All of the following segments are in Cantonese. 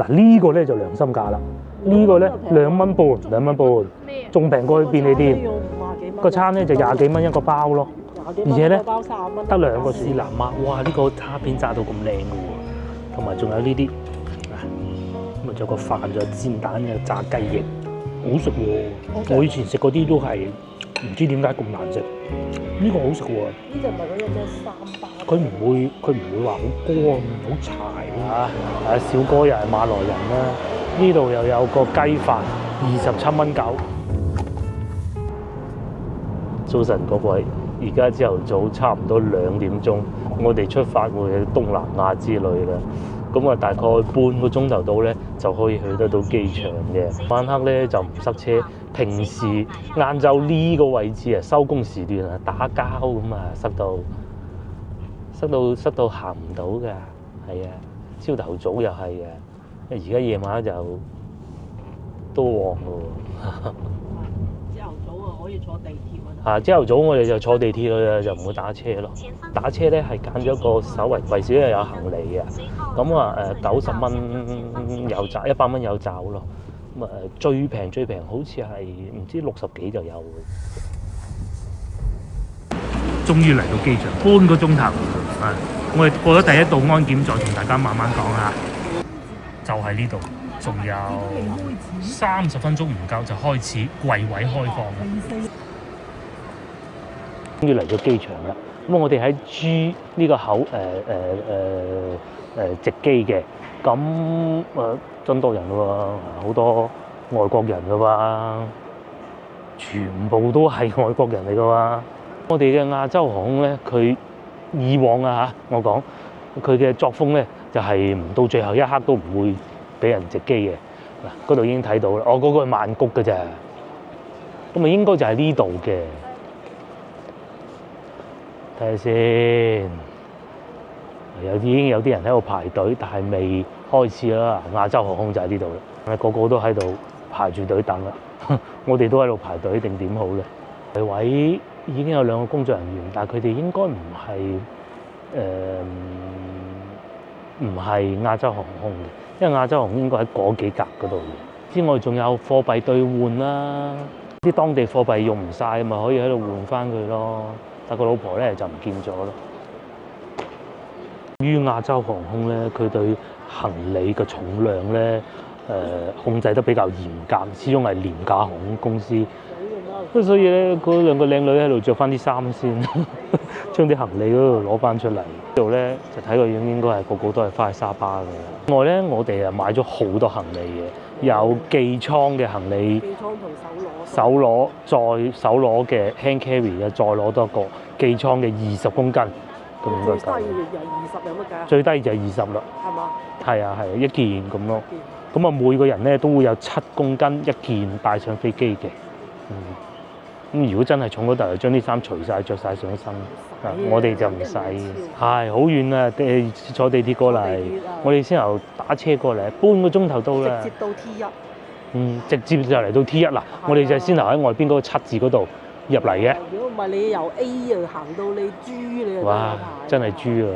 嗱呢個咧就良心價啦，呢個咧2蚊半，仲平過去便利店。個餐咧就20幾蚊一個包咯，而且咧包30蚊，得2個士南媽，哇！呢個蝦片炸到咁靚嘅喎，同埋仲有呢啲，咁啊仲有個飯，仲有煎蛋，有炸雞翼，好食喎！我以前食嗰啲都係唔知點解咁難食，呢個好食喎。呢隻唔係嗰隻咩3包？佢唔會話好乾好柴啊！小哥又係馬來人啦，呢度又有個雞飯27.9蚊。早晨各位，而家朝頭早差唔多2點鐘，我哋出發會去東南亞之旅啦。咁啊，大概半個鐘頭到咧就可以去得到機場嘅。晚黑咧就唔塞車，平時晏晝呢個位置啊，收工時段啊打交咁啊，塞到行唔到㗎。係啊，朝頭早又係啊，而家夜晚就都旺喎。朝頭早啊，可以坐地鐵朝頭早我哋就坐地鐵去啦，就唔會打車咯。打車咧係揀咗個稍微貴少，因為有行李嘅。咁啊90蚊有找，100蚊有找咯。咁啊最平好似係唔知60幾就有嘅。終於嚟到機場，半個鐘頭啊！我哋過咗第一道安檢，再同大家慢慢講下。就喺呢度，仲有30分鐘唔夠就開始櫃位開放啦。終於嚟到機場啦！咁我哋喺 G 呢個口直機嘅，咁真多人咯喎，好多外國人噶喎，全部都係外國人嚟噶喎。我哋嘅亞洲航空咧，佢以往啊嚇，我講佢嘅作風咧，就係唔到最後一刻都唔會俾人直機嘅。嗱，嗰度已經睇到啦，嗰個係曼谷嘅咋，咁啊應該就係呢度嘅。睇下先，已經有啲人喺度排隊，但係未開始啦。亞洲航空就喺呢度啦，個個都喺度排住隊等啦。我哋都喺度排隊定點好咧？櫃位已經有2個工作人員，但係佢哋應該唔係亞洲航空嘅，因為亞洲航空應該喺嗰幾格嗰度嘅。之外仲有貨幣兌換啦，啲當地貨幣用唔晒，咪可以喺度換翻佢咯。但個老婆咧就唔見咗咯。於亞洲航空咧，佢對行李嘅重量咧控制得比較嚴格，始終係廉價航空公司。咁所以咧，嗰2個靚女喺度着翻啲衫先，將啲行李嗰度攞翻出嚟。呢度咧就睇個樣應該係個個都係翻去沙巴嘅。另外咧，我哋買咗好多行李嘅，有寄倉嘅行李，寄倉同手攞，再手攞嘅 hand carry 嘅，再攞多個寄倉嘅20公斤，咁應該夠。最低有20有乜計啊？最低就係20啦。係嘛？係啊，一件咁咯。咁啊，每個人咧都會有7公斤一件帶上飛機嘅。咁如果真係重嗰度，就將啲衫除晒，着晒上身。我哋就唔使，係好遠啊！坐地鐵過嚟，我哋先由打車過嚟，半個鐘頭到啦。直接到 T1。直接就嚟到 T1啦。我哋就先留喺外邊嗰個7字嗰度入嚟嘅。如果唔係你由 A 啊行到你 G，你就哇！真係豬啊！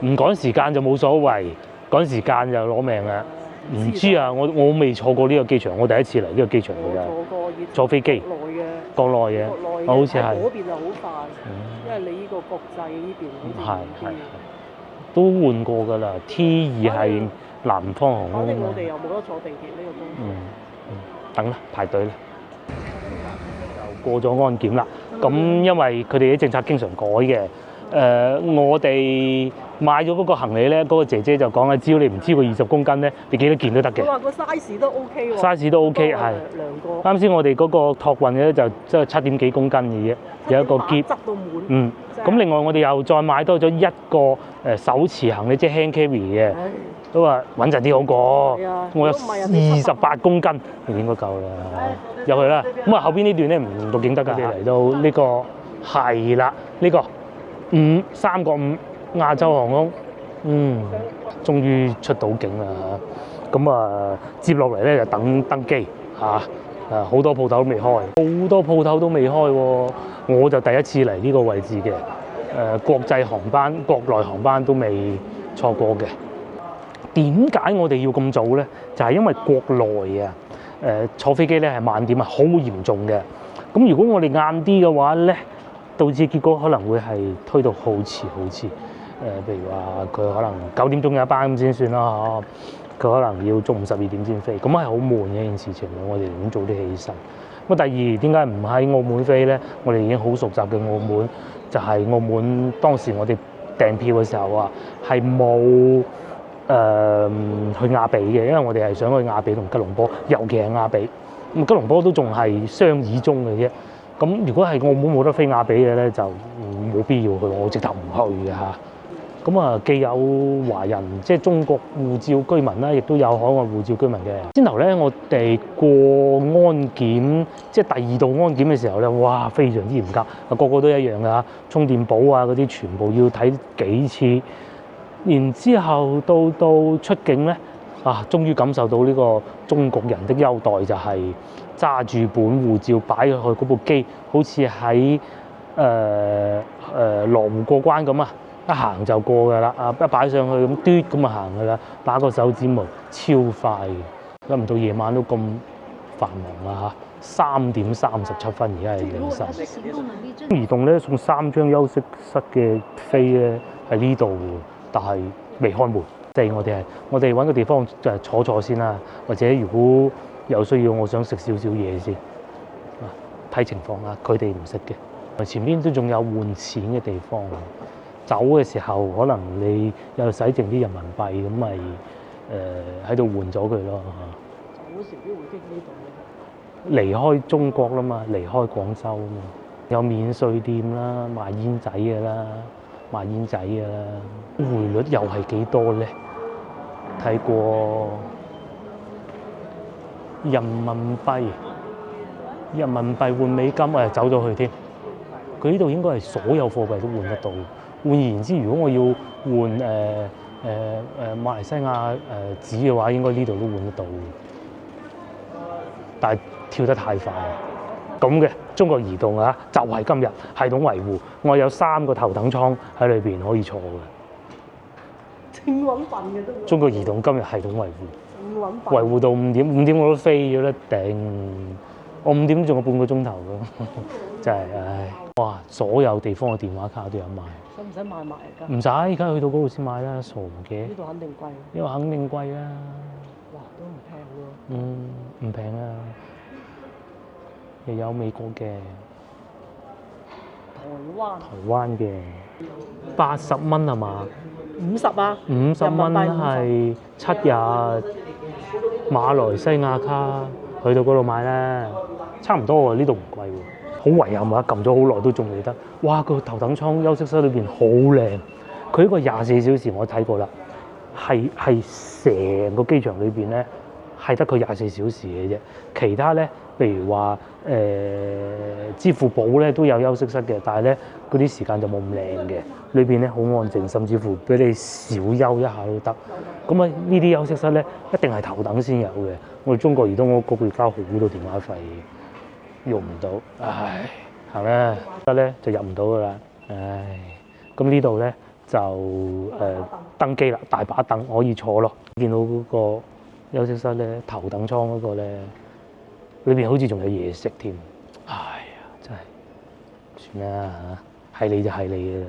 唔趕時間就冇所謂，趕時間就攞命啦。唔知啊，我未坐過呢個機場，我第一次嚟呢個機場㗎咋。坐飛機。國內嘅，好似係。嗰邊就好快，因為你呢個國際呢邊好似遠啲。都換過㗎啦。T2係南方航空。反正我哋又冇得坐地鐵呢個鐘。等啦，排隊啦。就過咗安檢啦。咁因為佢哋啲政策經常改嘅。我哋買咗嗰個行李咧，嗰個姐姐就講啦，只要你唔超過20公斤咧，你幾多件都得嘅。佢話個 size 都 OK 喎。size 都 OK 係。啱先我哋嗰個託運嘅咧就即係7點幾公斤嘅啫，有一個篋。執到滿。咁另外我哋又再買多咗一個手持行李，即係 hand carry 嘅，都話穩陣啲好過。我有28公斤，應該夠啦。入去啦。咁啊後邊呢段咧唔錄影得㗎。我哋嚟到呢個係啦，呢個3個5亞洲航空，終於出到境啦。咁啊接落嚟咧就等登機嚇。好多鋪頭都未開，好多鋪頭都未開喎。我就第一次嚟呢個位置嘅。國際航班、國內航班都未錯過嘅。點解我哋要咁早咧？就係因為國內啊，坐飛機咧係晚點係好嚴重嘅。咁如果我哋晏啲嘅話咧，導致結果可能會係推到好遲。譬如話佢可能9點鐘有一班咁先算啦，佢可能要中午12點先飛，咁係好悶嘅一件事情。我哋寧願早啲起身。咁第二，點解唔喺澳門飛咧？我哋已經好熟習嘅澳門，就係澳門當時我哋訂票嘅時候啊，係冇去亞比嘅，因為我哋係想去亞比同吉隆坡，尤其係亞比。咁吉隆坡都仲係商議中嘅啫。咁如果係澳門冇得飛亞比嘅咧，就冇必要去，我直頭唔去嘅嚇。咁啊，既有華人即係中國護照居民啦，亦都有海外護照居民嘅。先頭咧，我哋過安檢，即係第2道安檢嘅時候咧，哇，非常之嚴格，個個都一樣㗎嚇，充電寶啊嗰啲全部要睇幾次。然之後到出境咧，終於感受到呢個中國人的優待，就係揸住本護照擺去嗰部機，好似喺羅湖過關咁啊！一行就過㗎啦，一擺上去咁嘟咁啊行㗎啦，打個手指模超快嘅，諗唔到夜晚都咁繁忙啦嚇！3點37分而家係凌晨。移動咧送3張休息室嘅飛咧喺呢度，但係未開門。即係我哋揾個地方就坐先啦，或者如果有需要，我想食少少嘢先。睇情況啦，佢哋唔識嘅。前邊都仲有換錢嘅地方。走嘅時候，可能你又使剩啲人民幣，咁咪喺度換咗佢咯。走嗰時都會經呢度嘅。離開中國啦嘛，離開廣州啊嘛，有免稅店啦，賣煙仔嘅啦，匯率又係幾多咧？睇過人民幣換美金，走咗去添。佢呢度應該係所有貨幣都換得到。換言之，如果我要換馬來西亞紙嘅話，應該呢度都換得到。但係跳得太快，咁嘅中國移動啊，就係今日系統維護，我有3個頭等艙喺裏邊可以坐嘅。正穩份嘅都。中國移動今日系統維護，維護到5點我都飛咗啦，頂！我5點仲有半個鐘頭㗎，真係唉！哇，所有地方嘅電話卡都有賣。使唔使買埋㗎？唔使，而家去到嗰度先買啦，傻嘅。呢度肯定貴。呢度肯定貴啦。哇，都唔平喎。唔平啊！又有美國嘅。台灣嘅。80蚊係嘛？50啊？50蚊係7日馬來西亞卡，去到嗰度買啦，差唔多喎，呢度唔貴喎。好遺憾啊！撳咗好耐都仲未得。哇！個頭等艙休息室裏邊好靚，佢呢個24小時我睇過啦，係成個機場裏邊咧係得佢24小時嘅啫。其他咧，譬如話支付寶咧都有休息室嘅，但係咧嗰啲時間就冇咁靚嘅。裏邊咧好安靜，甚至乎俾你小休一下都得。咁啊，呢啲休息室咧一定係頭等先有嘅。我哋中國移動我嗰個交好多電話費。用唔到，唉，行啦，得咧就入唔到噶啦，唉，咁呢度咧就登機啦，大把凳可以坐咯。見到嗰個休息室咧，頭等艙嗰個咧，裏邊好似仲有嘢食添，唉呀，真係算啦嚇，係你就係你嘅啦。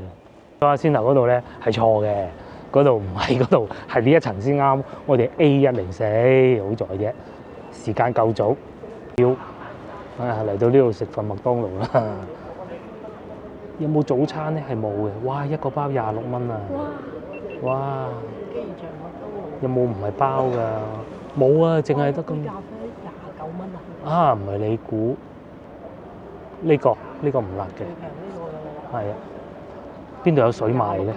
咁先頭嗰度咧係錯嘅，嗰度唔係嗰度，係呢一層先啱。我哋 A104好在啫，時間夠早，要。嚟到呢度食份麥當勞啦！有冇早餐咧？係冇嘅。哇，一個包26蚊啊！哇！有冇唔係包㗎？冇啊，淨係得咁。咖啡29蚊啊！唔係你估呢個唔辣嘅。係啊。邊度有水賣咧？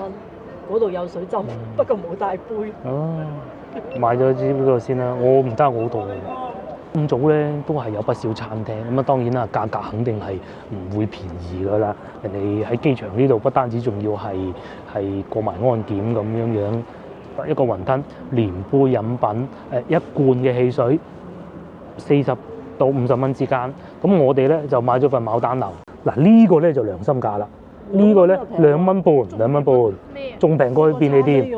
嗰度有水斟，不過冇帶杯。哦，買咗支呢個先啦。我唔得，我好肚餓。咁早咧都係有不少餐廳，咁啊當然啦，價格肯定係唔會便宜噶啦。人哋喺機場呢度不單止仲要係過埋安檢咁樣，一個雲吞連杯飲品，一罐嘅汽水40到50蚊之間。咁我哋咧就買咗份牡丹樓。嗱呢個咧就良心價啦，呢個咧2蚊半，仲平過去便利店。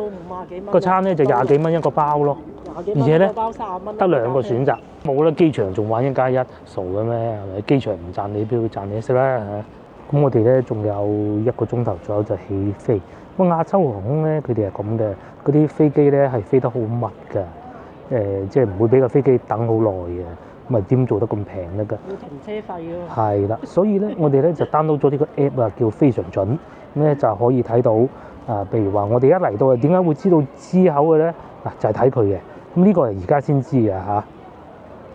幾蚊。個餐咧就廿幾蚊一個包咯，廿幾蚊而且咧一個包30蚊。得兩個選擇，冇啦。機場仲玩1+1，傻嘅咩？係咪？機場唔賺你票，賺你食啦嚇。咁我哋咧仲有1個鐘頭左右就起飛。咁亞洲航空咧，佢哋係咁嘅，嗰啲飛機咧係飛得好密㗎，即係唔會俾個飛機等好耐嘅。咁啊點做得咁平得㗎？要停車費咯。係啦，所以咧我哋咧就 download 咗呢個 app 啊，叫非常準，咁咧就可以睇到譬如話我哋一嚟到啊，點解會知道支口嘅咧？嗱就係睇佢嘅。咁呢個係而家先知嘅嚇。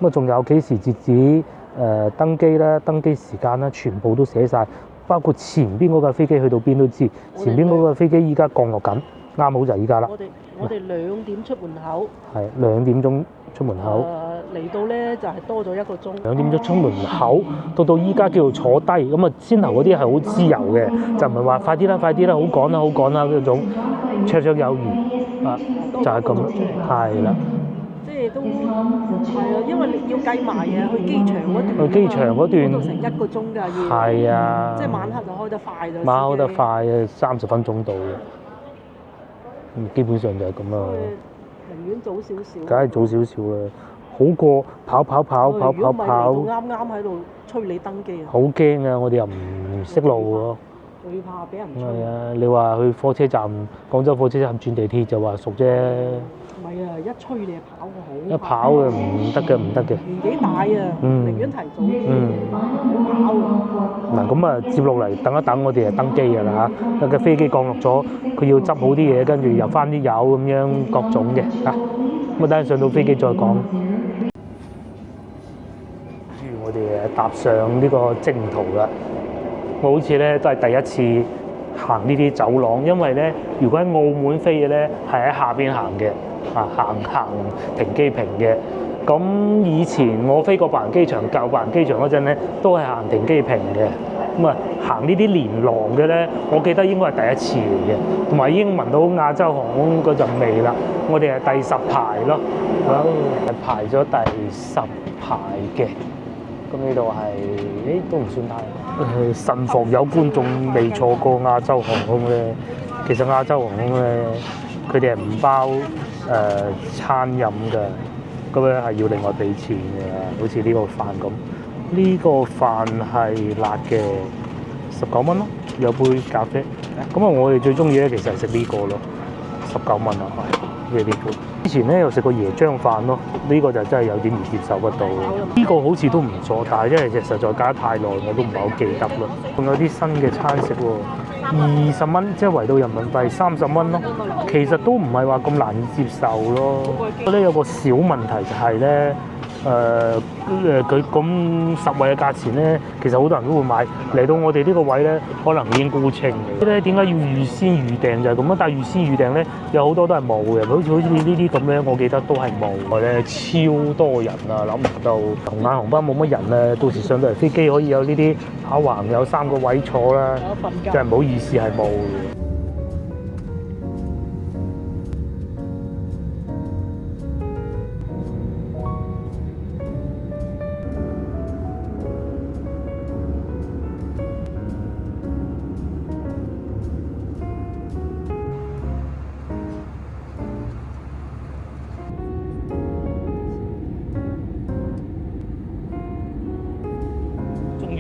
咁啊仲有幾時截止登機啦、登機時間啦，全部都寫晒，包括前邊嗰架飛機去到邊都知。前邊嗰架飛機依家降落緊，啱好就係依家啦。我哋2點出門口。係2點鐘出門口。嚟到咧就係多咗1個鐘。2點鐘出門口，到依家叫做坐低，咁啊先頭嗰啲係好自由嘅，就唔係話快啲啦、快啲啦、好趕啦、好趕啦嗰種，綽綽有餘啊，就係咁，係啦。即係都係啊，因為你要計埋啊，去機場嗰段。去機場嗰段。嗰度成1個鐘㗎要。係啊。即係晚黑就開得快咗。晚黑開得快啊，30分鐘到嘅。基本上就係咁啦。寧願早少少。梗係早少少啦。好過跑。如果唔係嚟到啱喺度催你登機啊！好驚啊！我哋又唔識路喎。最怕俾人催。係啊，你話去火車站，廣州火車站轉地鐵就話熟啫。唔係啊，一催你就跑嘅好。一跑嘅唔得嘅，唔得嘅。年紀大啊，寧願提早。唔好跑啊！嗱咁啊，接落嚟等一等，我哋就登機㗎啦嚇。個飛機降落咗，佢要執好啲嘢，跟住入翻啲油咁樣各種嘅嚇。咁啊，等上到飛機再講。我哋踏上呢個征途啦！我好似咧都係第一次行呢啲走廊，因為咧如果喺澳門飛嘅咧係喺下邊行嘅，行停機坪嘅。咁以前我飛過白雲機場、舊白雲機場嗰陣咧，都係行停機坪嘅。咁啊，行呢啲連廊嘅咧，我記得應該係第一次嚟嘅，同埋已經聞到亞洲航空嗰陣味啦。我哋係第10排咯，係排咗第10排嘅。咁呢度係，都唔算太。慎防有觀眾未坐過亞洲航空咧，其實亞洲航空咧，佢哋係唔包餐飲㗎，咁咧係要另外俾錢嘅，好似呢個飯咁。呢個飯係辣嘅，19蚊咯，有杯咖啡。咁啊，我哋最中意咧，其實係食呢個咯，19蚊啊，係呢杯。之前咧有食過椰漿飯咯，呢個就真係有點接受不到。呢個好似都唔錯，但係因為實在隔得太耐，我都唔係好記得啦。仲有啲新嘅餐食喎，20蚊，即係圍到人民幣30蚊咯。其實都唔係話咁難以接受咯。不過咧有個小問題就係咧。佢咁實惠嘅價錢咧，其實好多人都會買。嚟到我哋呢個位咧，可能已經沽清嘅。咧點解要預先預訂就係咁咯？但係預先預訂咧，有好多都係冇嘅。好似呢啲咁咧，我記得都係冇咧，超多人啊！諗唔到紅眼航班冇乜人咧，到時上到嚟飛機可以有呢啲跑橫有3個位坐啦，真係唔好意思係冇嘅。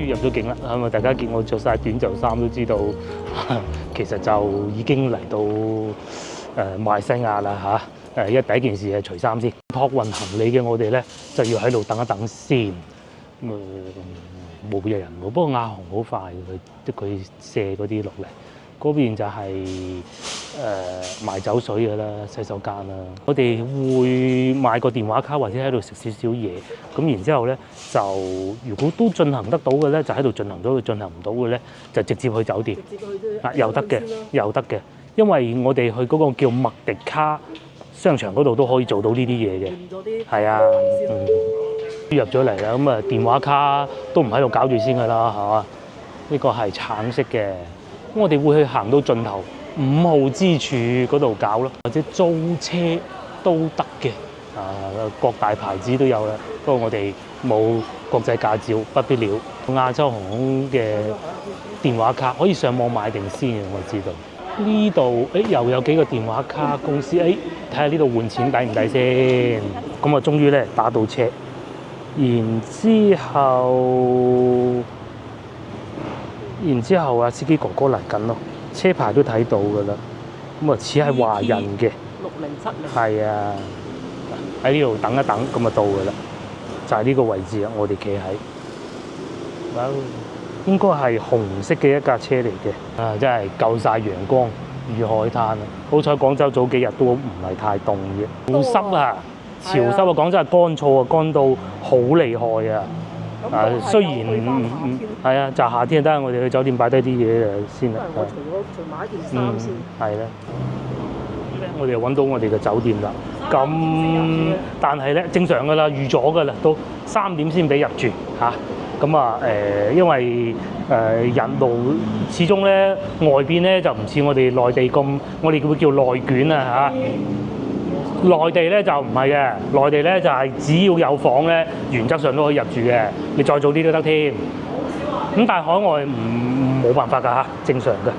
入咗境啦，係咪？大家見我着晒短袖衫都知道，其實就已經嚟到馬來西亞啦嚇。因為第一件事係除衫先，託運行李嘅我哋咧就要喺度等一等先。冇人喎，不過亞航好快，佢卸嗰啲落嚟。嗰邊就係賣酒水嘅啦，洗手間啦。我哋會買個電話卡或者喺度食少少嘢，咁然之後咧就如果都進行得到嘅咧，就喺度進行到；進行唔到嘅咧，就直接去酒店。又得嘅，又得嘅，因為我哋去嗰個叫麥迪卡商場嗰度都可以做到呢啲嘢嘅。係啊，入咗嚟啦，咁啊電話卡都唔喺度搞住先㗎啦，係嘛？呢個係橙色嘅。我哋會去行到盡頭5號之處嗰度搞咯，或者租車都得嘅。各大牌子都有啦，不過我哋冇國際駕照，不必了。亞洲航空嘅電話卡可以上網買定先嘅，我知道。呢度又有幾個電話卡公司，睇下呢度換錢抵唔抵先。咁啊，終於咧打到車，然之後啊，司機哥哥嚟緊咯，車牌都睇到㗎啦。咁啊，似係華人嘅。6070。係啊，喺呢度等一等，咁啊到㗎啦。就係呢個位置啊，我哋企喺。哇！應該係紅色嘅一架車嚟嘅。啊，真係夠晒陽光與海灘啊！好彩廣州早幾日都唔係太凍嘅，好濕啊！潮濕啊！廣州係乾燥啊，乾到好厲害啊！雖然係啊，就夏天，等下我哋去酒店擺低啲嘢先啦。我除買件衫先。係啦。我哋又揾到我哋嘅酒店啦。咁但係咧，正常㗎啦，預咗㗎啦，都3點先俾入住嚇。咁因為人路始終咧外邊咧就唔似我哋內地咁，我哋會叫內卷啊嚇。內地咧就唔係嘅，內地咧就係只要有房咧，原則上都可以入住嘅，你再早啲都得添。咁但係海外冇辦法㗎嚇，正常嘅。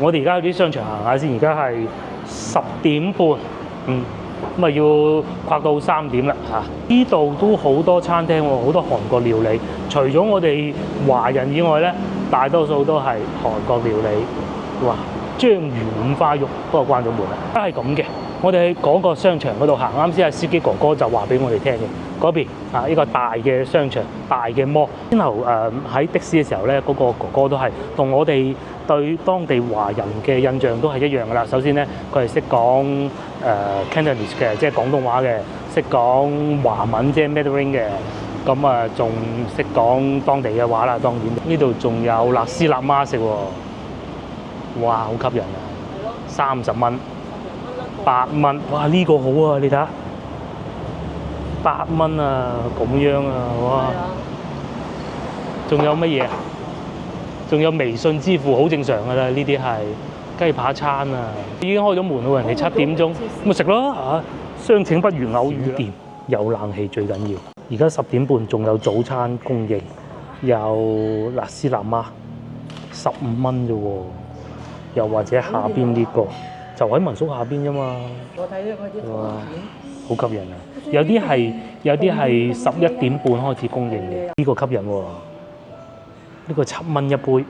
我哋而家去啲商場行下先，而家係10點半，咁啊要跨到3點啦嚇。呢度都好多餐廳喎，好多韓國料理。除咗我哋華人以外咧，大多數都係韓國料理。哇！章魚五花肉不過關咗門啦，都係咁嘅。我哋去嗰個商場嗰度行，啱先阿司機哥哥就話俾我哋聽嘅，嗰邊呢個大嘅商場、大嘅摩。之後喺的士嘅時候咧，嗰個哥哥都係同我哋對當地華人嘅印象都係一樣㗎啦。首先咧，佢係識講Cantonese 嘅，即係廣東話嘅，識講華文即係 Mandarin 嘅，咁啊仲識講當地嘅話啦。當然呢度仲有辣絲辣媽食喎，哇好吸引啊！30蚊。8蚊，哇！呢個好啊，你睇下，8蚊啊，咁樣啊，哇！仲有乜嘢啊？仲有微信支付，好正常㗎啦，呢啲係雞扒餐啊，已經開咗門喎，人哋7點鐘，咁咪食咯嚇，相請不如偶遇店，有冷氣最緊要。而家10點半仲有早餐供應，有辣絲辣媽，15蚊啫喎，又或者下邊呢個。就喺民宿下邊啫嘛。我睇咗佢啲哇，好吸引啊！有啲係11點半開始供應嘅，呢個吸引喎。呢個7蚊一杯。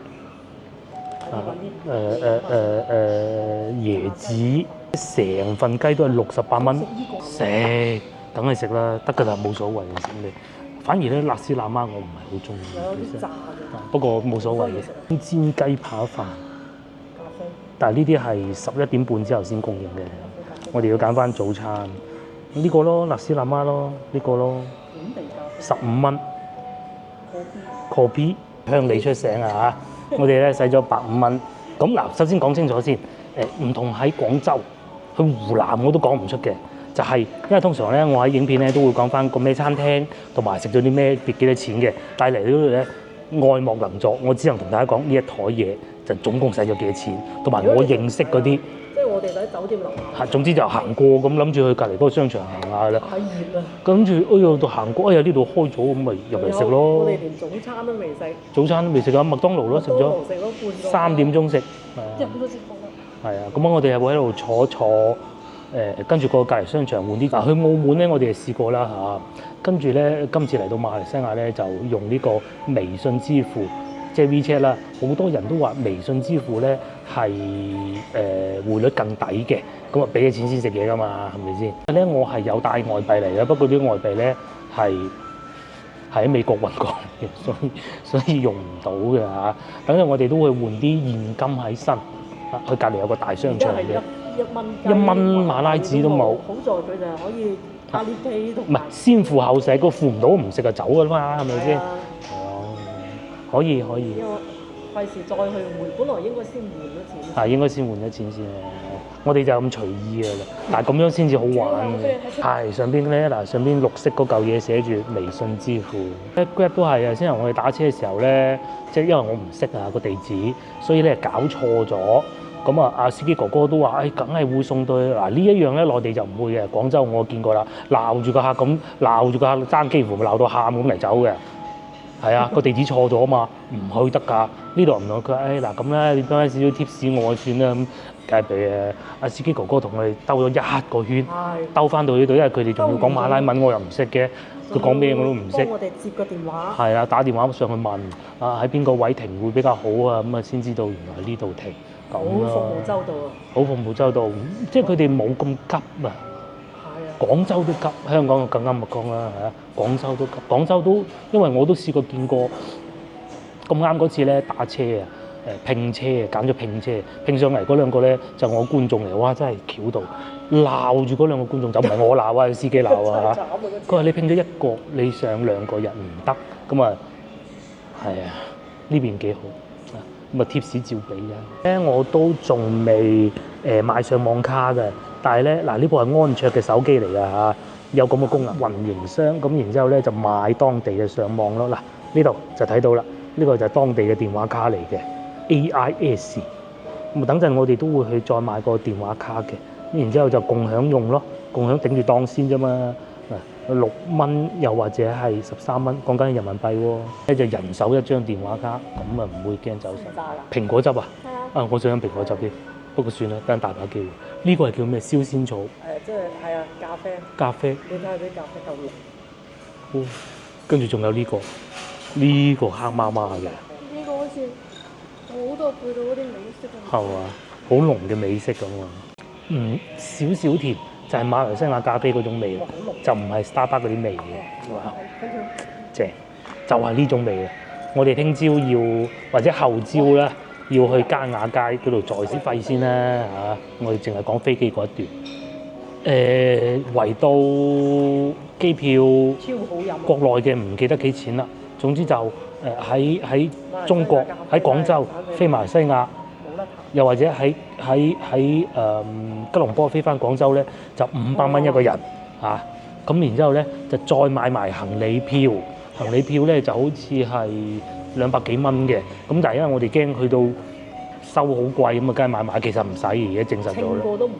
椰子成份雞都係68蚊，食梗係食啦，得㗎啦，冇所謂嘅食你。反而咧辣絲辣媽我唔係好中意，有啲炸嘅，不過冇所謂嘅。煎雞扒飯。但係呢啲係11點半之後先供應嘅，我哋要揀翻早餐。呢個咯，辣絲辣媽咯，呢個咯，15蚊。Kopi 向你出聲啊嚇！我哋咧使咗85蚊。咁嗱，首先講清楚先，唔同喺廣州，去湖南我都講唔出嘅，就係因為通常咧我喺影片咧都會講翻個咩餐廳同埋食咗啲咩幾多錢嘅，但係嚟到呢度咧愛莫能助，我只能同大家講呢一枱嘢。就總共使咗幾多錢，同埋我認識嗰啲，即係我哋喺酒店樓下。總之就行過咁，諗住去隔離嗰個商場行下啦。太熱啦！跟住度行過，呢度開咗，咁咪入嚟食咯。我哋連早餐都未食。早餐都未食啊！麥當勞咯，食咗。3點鐘食。1點都食過啦。係啊，咁我哋係會喺度坐，跟住過隔離商場換啲。嗱，去澳門咧，我哋係試過啦嚇。跟住咧，今次嚟到馬來西亞咧，就用呢個微信支付。即係 WeChat 啦，好多人都話微信支付咧係匯率更抵嘅，咁啊俾咗錢先食嘢㗎嘛，係咪先？咧我係有帶外幣嚟嘅，不過啲外幣咧係喺美國運過嚟嘅，所以用唔到嘅嚇。等陣我哋都會換啲現金喺身，去隔離有個大商場嘅，1蚊馬拉紙都冇。好在佢就係可以阿里 Pay 同唔係先付後食，個付唔到唔食就走㗎嘛，係咪先？可以。因為費事再去換，本來應該先換咗錢。係應該先換咗錢先。我哋就咁隨意嘅啦，但係咁樣先至好玩嘅。係上邊咧嗱，上邊綠色嗰嚿嘢寫住微信支付。Grab 都係啊，先頭我哋打車嘅時候咧，即係因為我唔識啊個地址，所以咧搞錯咗。咁啊，阿司機哥哥都話，梗係會送到嗱呢一樣咧，內地就唔會嘅。廣州我見過啦，鬧住個客咁，鬧住個客爭幾乎鬧到喊咁嚟走嘅。係啊，個地址錯咗啊嘛，唔去得㗎。呢度唔同，佢話誒嗱咁咧，你俾翻少少 tips 我算啦咁，梗係俾阿司機哥哥同我哋兜咗一個圈，兜翻到呢度，因為佢哋仲要講馬拉文，我又唔識嘅，佢講咩我都唔識。幫我哋接個電話。係啊，打電話上去問啊喺邊個位停會比較好啊，咁啊先知道原來呢度停咁咯。好服務周到啊！好服務周到，即係佢哋冇咁急啊。廣州都急，香港就更加唔講啦，係啊！廣州都急，廣州都因為我都試過見過咁啱嗰次咧打車啊，拼車啊，揀咗拼車，拼上嚟嗰兩個咧就我觀眾嚟，哇！真係巧到鬧住嗰兩個觀眾，就唔係我鬧啊，司機鬧啊嚇。佢話你拼咗一個，你上兩個人唔得，咁啊係啊，呢邊幾好。咁啊貼士照俾嘅，我都仲未買上網卡嘅，但係咧嗱呢部係安卓嘅手機嚟㗎嚇，有咁嘅功能，運營商咁然之後咧就買當地嘅上網咯。嗱呢度就睇到啦，呢個就係當地嘅電話卡嚟嘅 AIS。咁啊等陣我哋都會去再買個電話卡嘅，咁然之後就共享用咯，共享頂住檔先啫嘛。6蚊又或者係13蚊，講緊人民幣喎。咧就人手一張電話卡，咁啊唔會驚走神。蘋果汁啊？啊，我想飲蘋果汁添，不過算啦，等大把機會。呢個係叫咩？燒仙草。即係係啊，咖啡。咖啡。你睇下啲咖啡夠濃。跟住仲有呢個，呢個黑麻麻嘅。呢個好似好多配到嗰啲美式咁。係嘛？好濃嘅美式咁啊。少少甜。就係馬來西亞咖啡嗰種味，就唔係 Starbucks 嗰啲味嘅，哇！正，就係呢種味嘅。我哋聽朝要或者後朝咧，要去嘉雅街嗰度再先費先啦嚇。我哋淨係講飛機嗰一段。圍到機票，超好飲。國內嘅唔記得幾錢啦。總之就喺中國喺廣州飛馬來西亞。又或者喺吉隆坡飛翻廣州咧，就500蚊一個人嚇。咁然之後咧，就再買埋行李票。行李票咧就好似係200幾蚊嘅。咁但係因為我哋驚去到收好貴，咁啊梗係買埋。其實唔使，而家證實咗啦。稱過都唔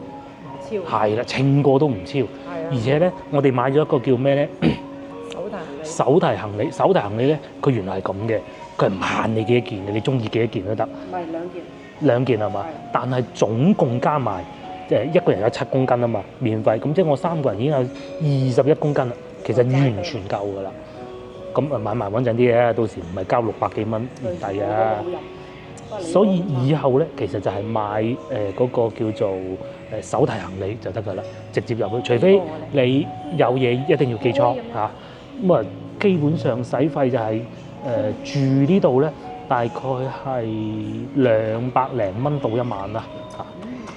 超。係啦，稱過都唔超。而且咧，我哋買咗一個叫咩咧？手提行李。手提行李咧，佢原來係咁嘅，佢係唔限你幾多件嘅，你中意幾多件都得。唔係2件係嘛？但係總共加埋，一個人有7公斤啊嘛，免費。咁即係我3個人已經有21公斤啦，其實完全夠㗎啦。咁啊買埋穩陣啲嘅，到時唔係交600幾蚊唔抵啊。所以以後咧，其實就係買嗰個叫做手提行李就得㗎啦，直接入去。除非你有嘢一定要寄倉嚇。咁啊，基本上使費就係住呢度咧。大概係200零蚊到1晚啦，嚇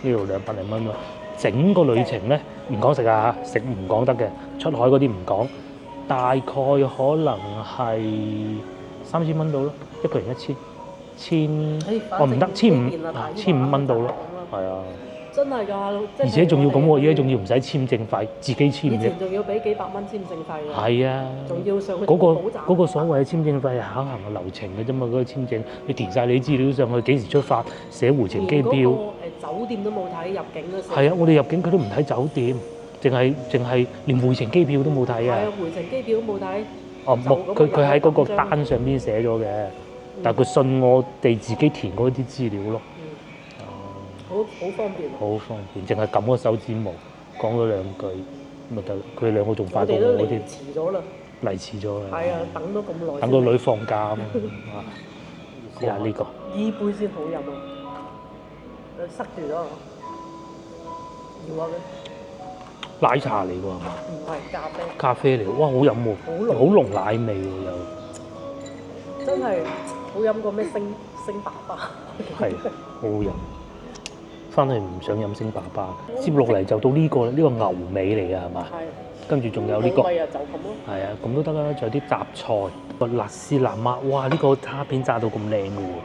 呢度200零蚊咯。整個旅程咧唔講食啊，食唔講得嘅，出海嗰啲唔講，大概可能係3000蚊到咯，一個人唔得1500蚊到咯，係啊。真係㗎，而且仲要咁喎，而家仲要唔使簽證費，自己簽啫。以前仲要俾幾百蚊簽證費㗎。係啊，仲要上去嗰個所謂嘅簽證費係考核嘅流程嘅啫嘛，嗰個簽證你填晒你資料上去，幾時出發，寫回程機票。連嗰個酒店都冇睇，入境嗰時。係啊，我哋入境佢都唔睇酒店，淨係連回程機票都冇睇啊。係啊，回程機票都冇睇。哦，冇，佢喺嗰個單上邊寫咗嘅，但係佢信我哋自己填嗰啲資料咯。好方便，好方便，淨係撳個手指模，講咗2句咪得。佢哋2個仲快過我添。遲咗啦，嚟遲咗啦。係啊，等咗咁耐。等個女放假啊嘛。試下呢個。呢杯先好飲啊！塞住咗。要啊佢。奶茶嚟㗎係嘛？唔係咖啡。咖啡嚟，哇好飲喎，好濃奶味喎又。真係好飲過咩星爸爸。係，好飲。翻去唔想飲星爸爸，接落嚟就到呢個啦，呢個牛尾嚟㗎係嘛？係。跟住仲有呢個。係啊，就咁咯。係啊，咁都得啦，仲有啲雜菜，個辣絲南媽，哇！呢個蝦片炸到咁靚㗎喎，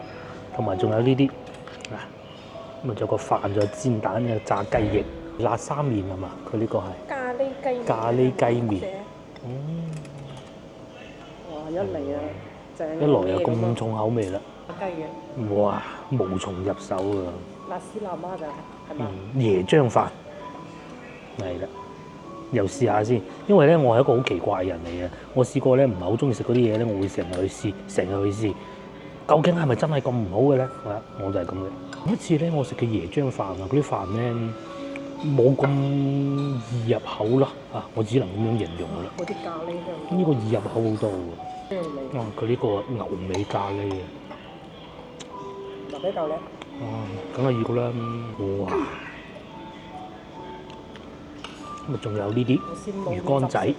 同埋仲有呢啲嗱，咁啊仲有個飯，仲有煎蛋，有炸雞翼，辣沙麵係嘛？佢呢個係。咖喱雞。咖喱雞麵。哇！一嚟啊，正。一來又咁重口味啦。雞翼。哇！無從入手啊！辣絲南媽就係嘛？椰漿飯嚟啦，又試下先。因為咧，我係一個好奇怪嘅人嚟嘅。我試過咧，唔係好中意食嗰啲嘢咧，我會成日去試，成日去試。究竟係咪真係咁唔好嘅咧？我就係咁嘅。有一次咧，我食嘅椰漿飯啊，嗰啲飯咧冇咁易入口咯。我只能咁樣形容啦。嗰啲咖喱香。呢個易入口好多喎。咩味？佢呢個牛尾咖喱啊！留俾嚿咧。梗係要啦！哇！咁仲有呢啲魚乾仔，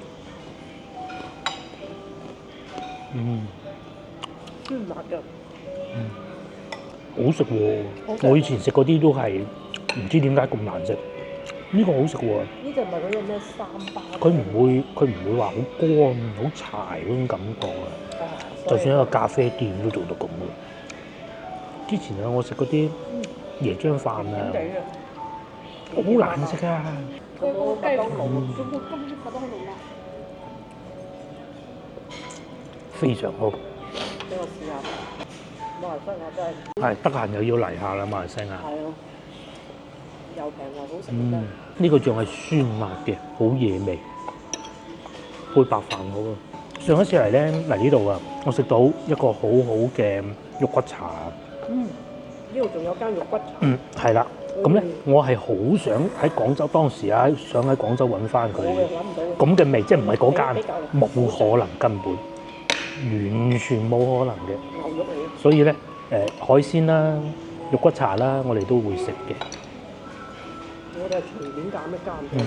酸辣嘅，好食喎！我以前食嗰啲都係唔知點解咁難食，呢個好食喎！呢隻唔係嗰隻咩三巴？佢唔會話好乾、好柴嗰種感覺啊！就算一個咖啡店都做到咁嘅。之前我食嗰啲椰漿飯啊，好難食啊！嗰個雞肉爐，嗰個金麥當勞啦。非常好。俾我試下，馬來西亞真係。係得閒又要嚟下啦，馬來西亞。係咯，又平又好食。呢個醬係酸辣嘅，好惹味，配白飯好啊！上一次嚟咧嚟呢度啊，我食到一個好好嘅肉骨茶。呢度仲有間肉骨茶。係啦。咁咧，我係好想喺廣州當時啊，想喺廣州揾翻佢咁嘅味，即係唔係嗰間，冇可能，根本完全冇可能嘅。牛肉嚟嘅。所以咧，海鮮啦、肉骨茶啦，我哋都會食嘅。我哋係隨便揀一間。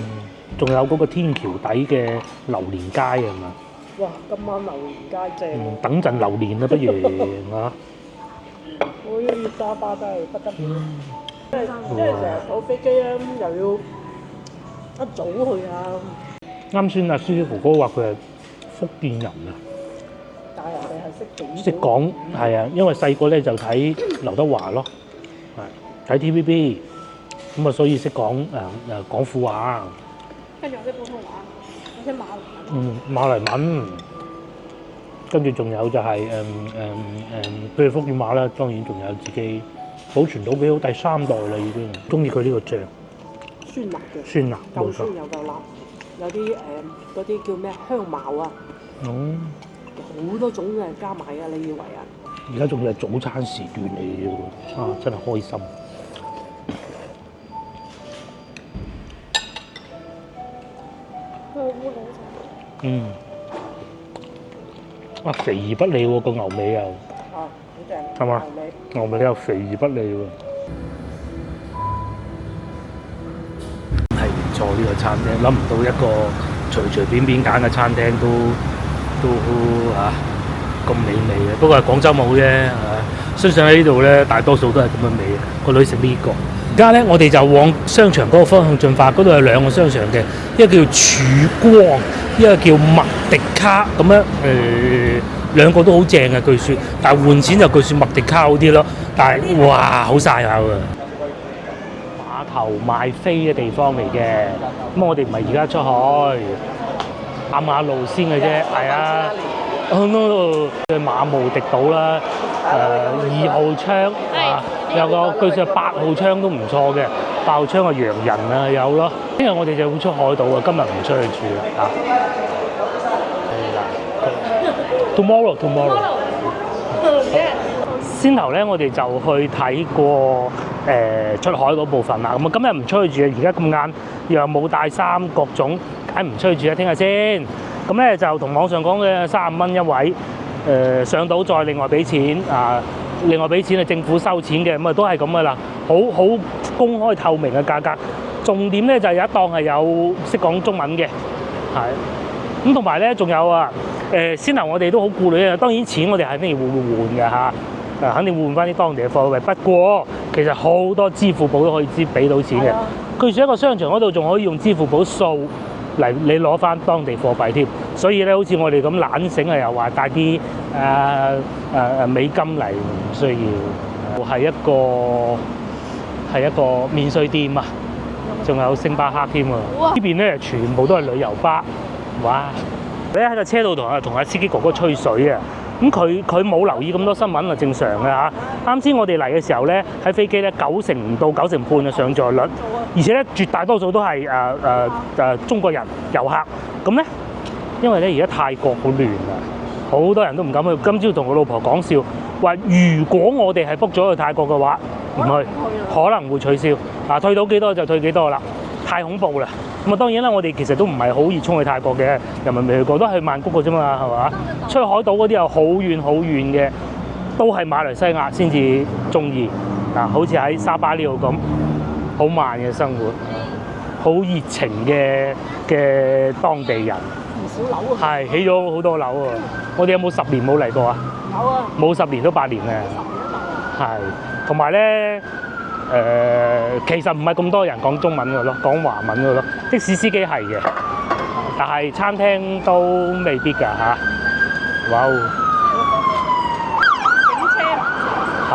仲有嗰個天橋底嘅榴蓮街啊嘛。哇！今晚榴蓮街正。等陣榴蓮啦，不如啊！我呢啲沙巴真係不得了。即係成日坐飛機咧，又要一早去啊！啱先舒舒哥哥話佢係福建人啊，但係人哋係識講係啊，因為細個咧就睇劉德華咯，係睇 TVB，咁啊所以識講廣府話。跟住我識普通話，我識馬來文。馬來文，跟住仲有就係譬如福建話啦，當然仲有自己。保存到幾好，第三代啦已經。中意佢呢個醬，酸辣嘅，酸辣，夠酸又夠辣，有啲嗰啲叫咩香茅啊，好多種嘅加埋啊！你以為啊？而家仲要係早餐時段嚟嘅喎，真係開心。肥而不膩喎個牛尾又。好正。係嘛？牛尾又肥而不膩喎。係唔錯呢個餐廳，諗唔到一個隨便揀嘅餐廳都咁美味嘅。不過係廣州冇啫，相信喺呢度咧，大多數都係咁嘅味。個女食呢個。而家咧，我哋就往商場嗰個方向進發，嗰度有兩個商場嘅，一個叫曙光，一個叫麥迪卡咁樣兩個都好正嘅據說，但係換錢就據說麥迪卡好啲咯。但係哇，好曬口啊！碼頭賣飛嘅地方嚟嘅，咁我哋唔係而家出去，行馬路先嘅啫，係啊。去馬無敵島啦，2號窗有個據說8號窗都唔錯嘅，8號窗嘅洋人啊有咯。聽日我哋就會出海島啊，今日唔出去住啦。Tomorrow。先頭咧，我哋就去睇過出海嗰部分啦。咁啊，今日唔出去住啊，而家咁晏又冇帶衫，各種梗唔出去住啊。聽日先。咁咧就同網上講嘅35蚊一位，上到再另外俾錢啊，另外俾錢係政府收錢嘅，咁啊都係咁噶啦，好公開透明嘅價格。重點咧就係有一檔係有識講中文嘅，係咁同埋咧仲有啊。先頭我哋都好顧慮啊，當然錢我哋肯定要換嘅嚇，肯定換翻啲當地嘅貨幣。不過其實好多支付寶都可以俾到錢嘅。據說一個商場嗰度仲可以用支付寶掃嚟你攞翻當地貨幣添。所以咧，好似我哋咁懶醒啊，又話帶啲美金嚟，唔需要。係一個免稅店啊，仲有星巴克添啊。呢邊咧全部都係旅遊巴，哇！你喺個車度同阿司機哥哥吹水啊！咁佢冇留意咁多新聞啊，正常嘅嚇。啱先我哋嚟嘅時候咧，喺飛機咧90%到90%半嘅上座率，而且咧絕大多數都係中國人遊客。咁咧，因為咧而家泰國好亂啊，好多人都唔敢去。今朝同我老婆講笑，話如果我哋係 book 咗去泰國嘅話，唔去，可能會取消。嗱，退到幾多就退幾多啦，太恐怖啦。咁啊，當然啦，我哋其實都唔係好熱衷去泰國嘅，又唔係未去過，都係去曼谷嘅啫嘛，係嘛？出去海島嗰啲又好遠好遠嘅，都係馬來西亞先至中意。嗱，好似喺沙巴呢度咁，好慢嘅生活，好熱情嘅當地人。唔少樓啊！係起咗好多樓喎。我哋有冇10年冇嚟過啊？有啊！冇10年都8年啊！係，同埋咧。其實唔係咁多人講中文嘅咯，講華文嘅咯。的士司機係嘅，但係餐廳都未必㗎嚇。哇！警車係。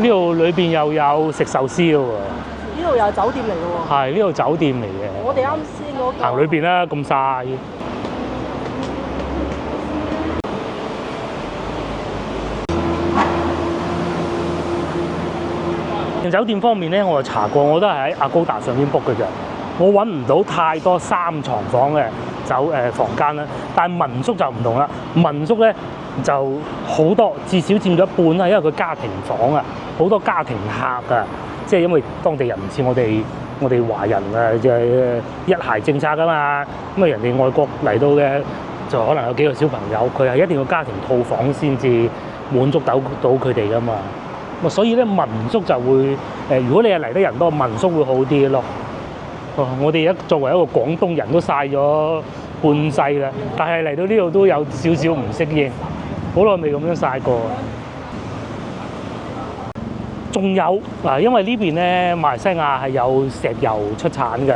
呢度裏邊又有食壽司嘅喎。呢度又係酒店嚟嘅喎。係，呢度酒店嚟嘅。我哋啱先嗰個。行裏邊啦，咁曬。酒店方面咧，我就查過，我都係喺Agoda上邊 book 嘅啫。我揾唔到太多3床房嘅房間啦。但係民宿就唔同啦，民宿咧就好多，至少佔咗一半啦，因為佢家庭房啊，好多家庭客啊，即係因為當地人唔似我哋華人啊，就係一孩政策㗎嘛。咁啊，人哋外國嚟到嘅就可能有幾個小朋友，佢係一定要家庭套房先至滿足到佢哋㗎嘛。所以咧，民宿就會如果你係嚟得人多，民宿會好啲咯。我哋作為一個廣東人都曬咗半世啦，但係嚟到呢度都有少少唔適應，好耐未咁樣曬過。仲有因為呢邊咧馬來西亞係有石油出產嘅，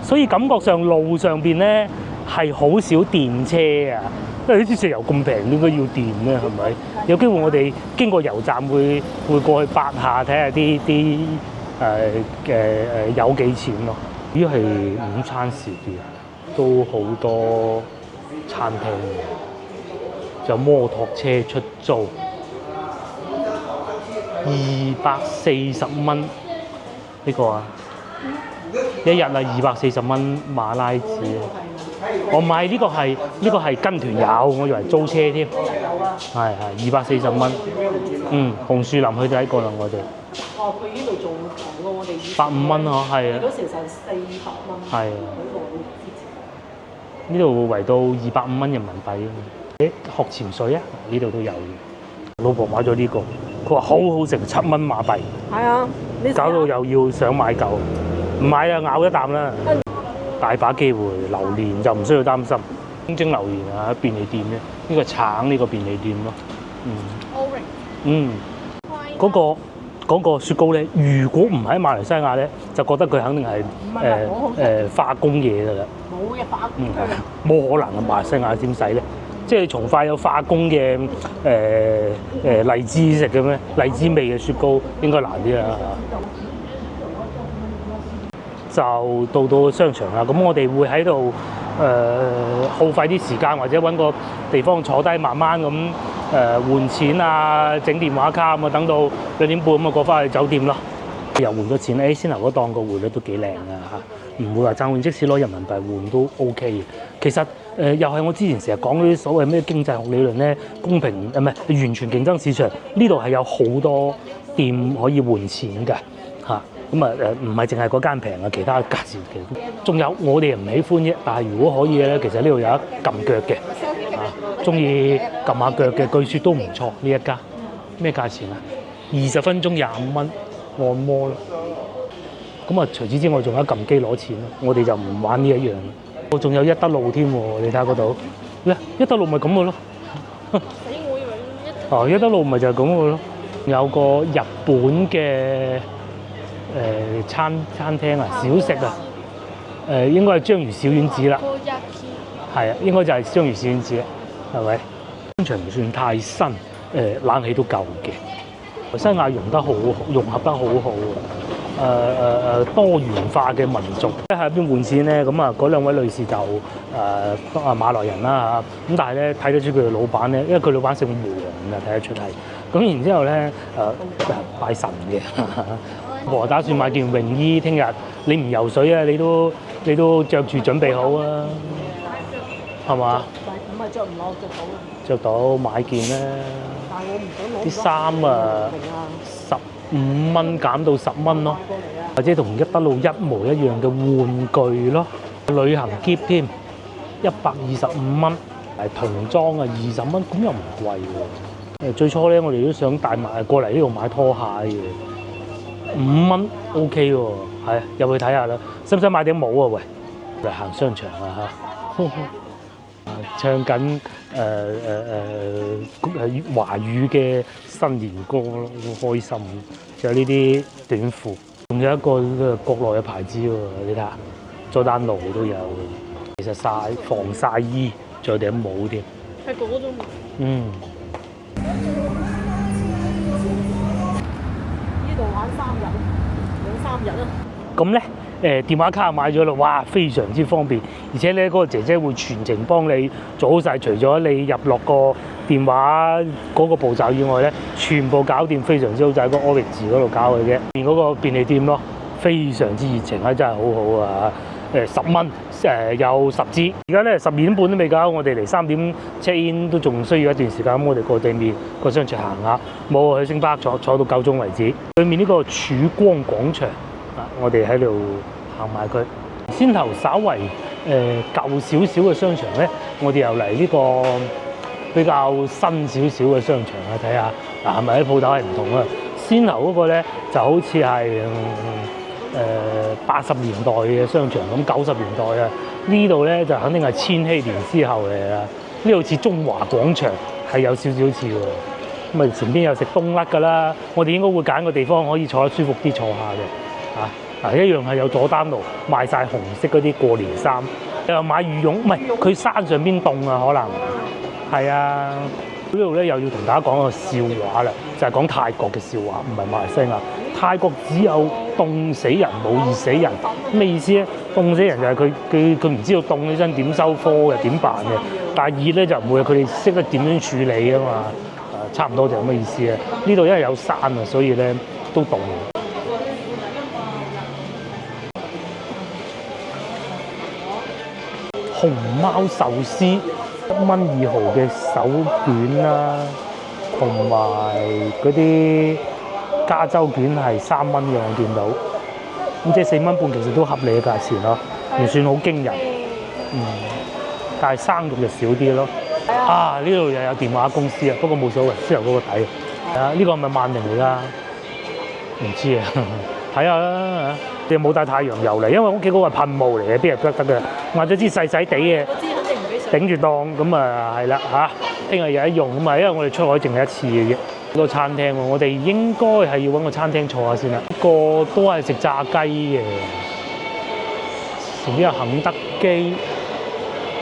所以感覺上路上邊咧係好少電車啊。因為呢啲石油咁平，點解要電咧？係咪？有機會我哋經過油站會過去八下睇下啲油幾錢咯。呢係午餐時段，都好多餐廳嘅，有摩托車出租，240蚊呢個啊，一日啊240蚊馬拉紙。我唔係呢個係跟團遊，我以為租車添。係240蚊。紅樹林去睇過啦，我哋。哦，佢呢度仲平過我哋以前。150蚊嗬，係啊。嗰時成400蚊。係啊。呢度圍到250蚊人民幣啊！學潛水啊，呢度都有嘅。老婆買咗呢個，佢話好好食，7蚊馬幣。係啊。搞到又要想買嚿，唔買啊咬一啖啦。大把機會榴蓮就唔需要擔心。蒸榴蓮啊，喺便利店咧，呢個橙呢個便利店咯。嗰個雪糕咧，如果唔喺馬來西亞咧，就覺得佢肯定係化工嘢㗎啦。冇嘅化工。冇可能啊！馬來西亞點使咧？即係從化有化工嘅荔枝食嘅咩？荔枝味嘅雪糕應該難啲啦。就到商場啦，咁我哋會喺度耗費啲時間，或者揾個地方坐低慢慢咁換錢啊，整電話卡咁啊，等到2點半咁啊過翻去酒店咯。又換咗錢，先頭嗰檔個匯率都幾靚啊嚇，唔會話爭換，即使攞人民幣換都 OK 嘅。其實又係我之前成日講嗰啲所謂咩經濟學理論咧，公平唔係完全競爭市場，呢度係有好多店可以換錢㗎嚇。咁唔係淨係嗰間平啊，其他價錢其實仲有我哋唔喜歡啫。但係如果可以嘅咧，其實呢度有一撳腳嘅，中意撳下腳嘅，據說都唔錯。呢一家咩價錢啊？20分鐘25蚊按摩咯。咁啊，除此之外仲有撳機攞錢咯。我哋就唔玩呢一樣。我仲有一德路添喎，你睇下嗰度。一德路咪咁嘅咯。一德路咪就係咁嘅咯。有個日本嘅。餐廳啊，小食啊，應該係章魚小丸子啦，係啊，應該就係章魚小丸子啦，係咪？商場唔算太新，冷氣都夠嘅。西亞融合得好好啊！多元化嘅民族喺邊換錢咧，咁啊嗰兩位女士就馬來人啦嚇，咁但係咧睇得出佢哋老闆咧，因為佢老闆姓黃啊，睇得出係。咁然之後咧拜神嘅。我打算買件泳衣，聽日你唔游水啊，你都着住準備好啊，係嘛？唔係着唔落着到啊！着到買件啦。但係我唔想攞啲衫啊，15蚊減到10蚊咯，或者同一德路一模一樣嘅玩具咯，旅行喼添，125蚊，童裝啊20蚊，咁又唔貴喎。最初咧，我哋都想帶埋過嚟呢度買拖鞋嘅，5蚊 OK 喎，係入去睇下啦。使唔使買頂帽啊？喂，嚟行商場啊嚇！唱緊華語嘅新年歌咯，好開心。仲有呢啲短褲，仲有一個國內嘅牌子喎，你睇下，佐丹奴都有。其實防曬衣，仲有頂帽添。係嗰種。嗯。呢度玩3日，2、3日啦。咁咧，電話卡買咗啦，哇，非常之方便，而且咧嗰個姐姐會全程幫你做好晒，除咗你入落個電話嗰個步驟以外咧，全部搞掂，非常之好，就喺個 Orange 嗰度搞嘅啫。嗰個便利店咯，非常之熱情啊，真係好好啊！10蚊，有10支。而家咧12點半都未搞，我哋嚟3點 check in 都仲需要一段時間。咁我哋過對面個商場行下，冇去星巴克坐到夠鐘為止。對面呢個曙光廣場啊，我哋喺度行埋佢。先頭稍為舊少少嘅商場咧，我哋又嚟呢個比較新少少嘅商場啊，睇下嗱係咪啲鋪頭係唔同啊？先頭嗰個咧就好似係80年代嘅商場咁，90年代啊，呢度咧就肯定係千禧年之後嚟啦。呢度似中華廣場，係有少少似喎。咁啊前邊有食冬甩㗎啦，我哋應該會揀個地方可以坐得舒服啲坐下嘅，啊一樣係有佐丹奴賣晒紅色嗰啲過年衫，又買羽絨，唔係佢山上邊凍啊，可能係啊。呢度咧又要同大家講個笑話啦，就係講泰國嘅笑話，唔係馬來西亞。泰國只有凍死人冇熱死人，咩意思咧？凍死人就係佢唔知道凍起身點收科嘅，點辦嘅。但係熱咧就唔會，佢哋識得點樣處理啊嘛。差唔多就咁嘅意思啊。呢度因為有山啊，所以咧都凍。熊貓壽司1蚊2毫嘅手卷啦，同埋嗰啲加州卷係3蚊嘅，我見到。咁即係4蚊半，其實都合理嘅價錢咯，唔算好驚人。但係生肉就少啲咯。啊，呢度又有電話公司啊，不過冇所謂，先由嗰個底。係啊，呢個係咪萬寧嚟㗎？唔知啊，睇下啦。你有冇帶太陽油嚟？因為屋企嗰個係噴霧嚟嘅，邊日得嘅？買咗支細細地嘅，頂住檔咁啊，係啦嚇。聽日有得用咁啊，因為我哋出海淨係1次嘅啫。好多餐廳喎，我哋應該係要揾個餐廳坐下先啦。個都係食炸雞嘅，前邊有肯德基，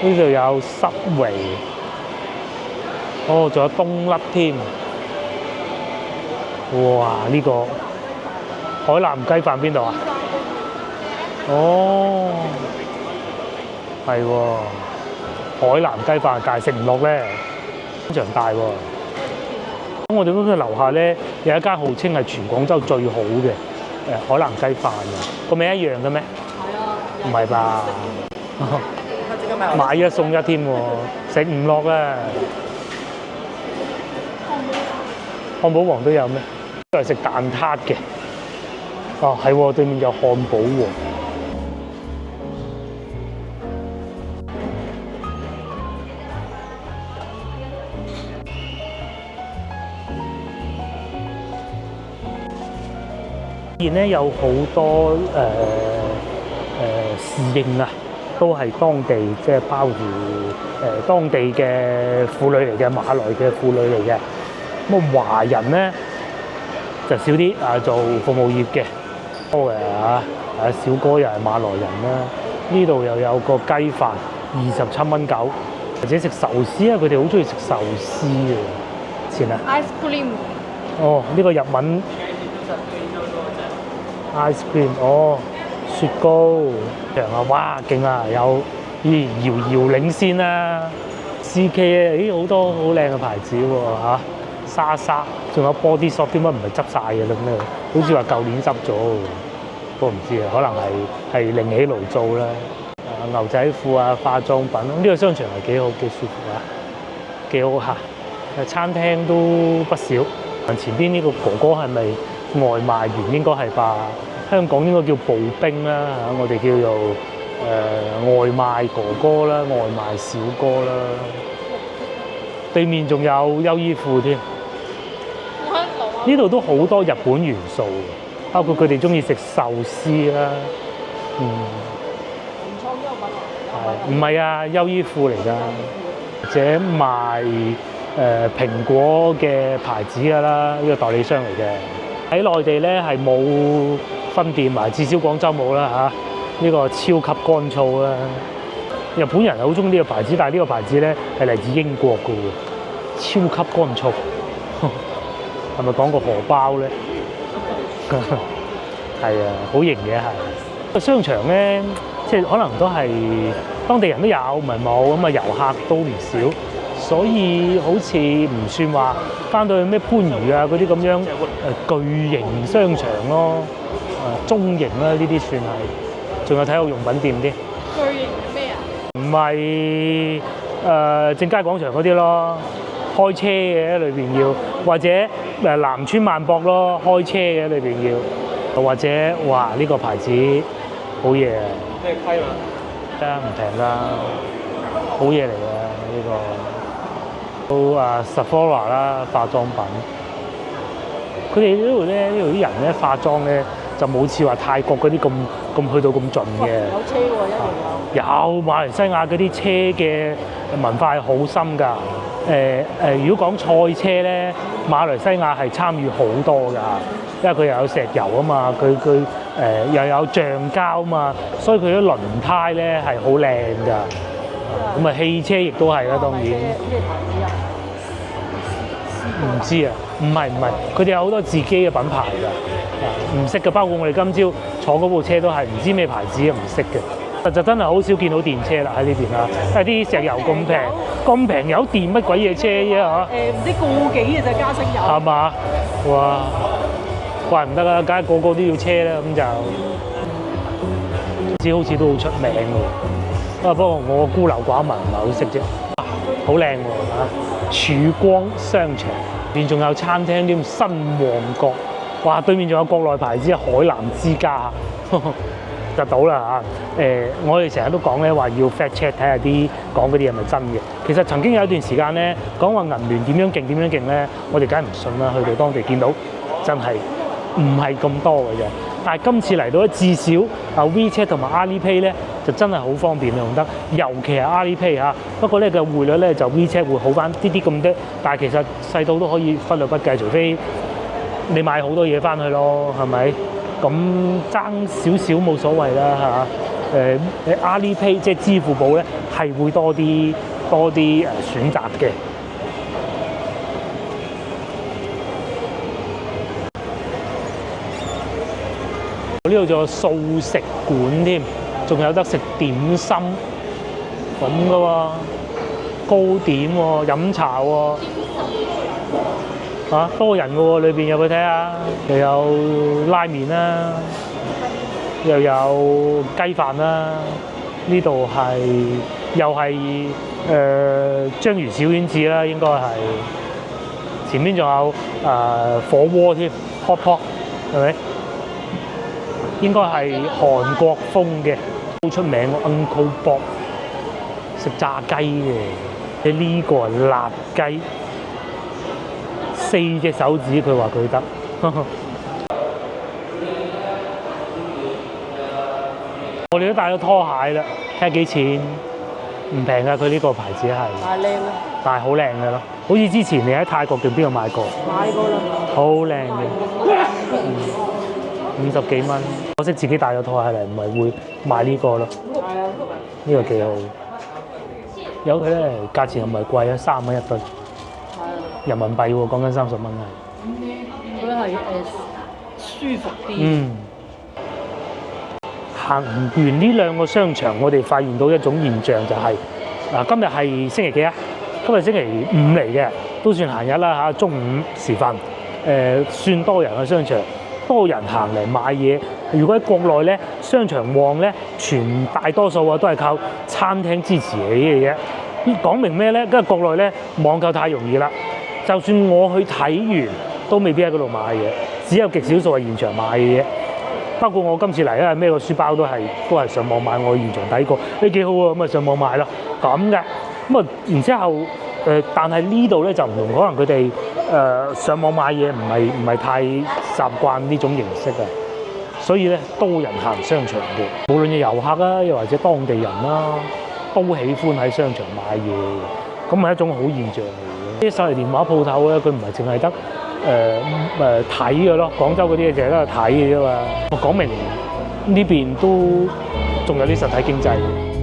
呢度有Subway，哦，仲有冬甩添。哇！呢個海南雞飯邊度啊？哦，係喎，海南雞飯但係食唔落咧，商場大喎。咁我哋嗰個樓下咧有一間號稱係全廣州最好嘅海南雞飯嘅，個名一樣嘅咩？係啊。唔係吧？買1送1添喎，食唔落啊！漢堡王都有咩？都係食蛋撻嘅。哦，係喎，對面有漢堡喎。現咧有好多侍應啊，都係當地即係包住當地嘅婦女嚟嘅，馬來嘅婦女嚟嘅。咁啊華人咧就少啲啊，做服務業嘅多嘅嚇。小哥又係馬來人啦。呢度又有個雞飯27蚊9，或者食壽司啊，佢哋好中意食壽司嘅。錢啊 ？Ice cream。哦，呢個日文。ice cream， 哦，雪糕，哇，勁啊！有遙遙領先啦 ，CK 咧，好多好靚嘅牌子喎嚇莎莎，仲有 Body Shop，點解唔係執晒嘅咧？好似話舊年執咗，不過唔知啊，可能係另起爐灶啦。牛仔褲啊、化妝品，呢個商場係幾好，幾舒服啊，幾好行。餐廳都不少。前邊呢個哥哥係咪外賣員？應該係吧。香港應該叫步兵啦，我哋叫做外賣哥哥啦、外賣小哥啦。對面仲有優衣庫添。呢度都好多日本元素，包括佢哋中意食壽司啦。唔係啊，優衣庫嚟㗎，或者賣蘋果嘅牌子㗎啦，呢個代理商嚟嘅。喺內地咧係冇分店埋，至少廣州冇啦嚇。呢個超級乾燥啦，日本人係好中意呢個牌子，但係呢個牌子咧係嚟自英國㗎喎，超級乾燥。係咪講個荷包咧？係啊，好型嘅係。個商場咧，即係可能都係當地人都有，唔係冇咁啊，遊客都唔少，所以好似唔算話翻到去咩番禺啊嗰啲咁樣巨型商場咯，中型啦呢啲算係，仲有體育用品店啲。巨型係咩啊？唔係正佳廣場嗰啲咯，開車嘅裏邊要，或者南村萬博咯，開車嘅裏邊要，或者哇呢個牌子好嘢啊！咩規碼？唔平㗎，好嘢嚟㗎呢個。到Sephora 啦，化妝品。佢哋呢度咧，呢度啲人咧化妝咧就冇似話泰國嗰啲咁去到咁盡嘅。有車喎，一定有。有馬來西亞嗰啲車嘅文化係好深㗎。如果講賽車咧，馬來西亞係參與好多㗎，因為佢又有石油啊嘛，佢又有橡膠啊嘛，所以佢啲輪胎咧係好靚㗎。咁啊，汽車亦都係啦，當然。咩牌子啊？唔知啊，唔係，佢哋有好多自己嘅品牌㗎，唔識嘅。包括我哋今朝坐嗰部車都係唔知咩牌子嘅，唔識嘅。就真係好少見到電車啦喺呢邊啦，因為啲石油咁平有電乜鬼嘢車啫嚇？唔知個幾嘅就加升油。係嘛？哇！怪唔得啦，梗係個個都要車啦，咁就唔知好似都好出名喎。不過我孤陋寡聞唔係好識啫。好靚喎嚇！曙光商場，邊仲有餐廳添，新旺角。哇！對面仲有國內牌子海南之家。就到啦嚇！我哋成日都講咧話要 fact check 睇下啲講嗰啲係咪真嘅。其實曾經有一段時間咧講話銀聯點樣勁咧，我哋梗係唔信啦。去到當地見到真係唔係咁多嘅啫。但係今次嚟到咧，至少WeChat 同埋 Alipay 咧就真係好方便用得，尤其係 Alipay 嚇。不過咧個匯率咧就 WeChat 會好翻啲咁多，但係其實細到都可以忽略不計，除非你買好多嘢翻去咯，係咪？咁爭少少冇所謂啦嚇。Alipay 即係支付寶咧係會多啲選擇嘅。呢度仲有素食館添，仲有得食點心咁嘅喎，糕點喎，飲茶喎。多人嘅喎，裏邊入去睇下，又有拉麵啦，又有雞飯啦。呢度又係章魚小丸子啦，應該係。前面仲有火鍋添 ，hot pot 係咪？應該係韓國風嘅，好出名嘅 Uncle Bob， 食炸雞嘅。呢個係辣雞。4隻手指，佢話佢得。我哋都帶咗拖鞋啦，睇下幾錢？唔平㗎，佢呢個牌子係。但係靚啊！但係好靚嘅咯，好似之前你喺泰國定邊度買過？買過啦。好靚嘅，50幾蚊。可惜自己帶咗拖鞋嚟，唔係會買呢個咯。係啊，呢個幾好。有佢咧，價錢又唔係貴啊，3蚊一對。人民幣喎，講緊30蚊係。佢係舒服啲。行完呢兩個商場，我哋發現到一種現象就係今日係星期幾啊？今日星期5嚟嘅。都算閒日啦嚇，中午時分算多人嘅商場，多人行嚟買嘢。如果喺國內咧，商場旺咧，全大多數啊都係靠餐廳支持起嘅啫。講明咩咧？因為國內咧網購太容易啦，就算我去睇完都未必喺嗰度買嘢，只有極少數係現場買嘅啫。包括我今次嚟咧，孭個書包都係上網買，我現場睇過，幾好喎，咁咪上網買咯，咁嘅。咁啊，然之後但係呢度咧就唔同，可能佢哋上網買嘢唔係太習慣呢種形式啊，所以咧多人行商場嘅，無論係遊客啊，又或者當地人啦，都喜歡喺商場買嘢，咁係一種好現象嚟嘅。啲手提電話鋪頭咧，佢唔係淨係得睇嘅咯，廣州嗰啲嘢淨係得睇嘅啫嘛。我講明呢邊都仲有啲實體經濟嘅。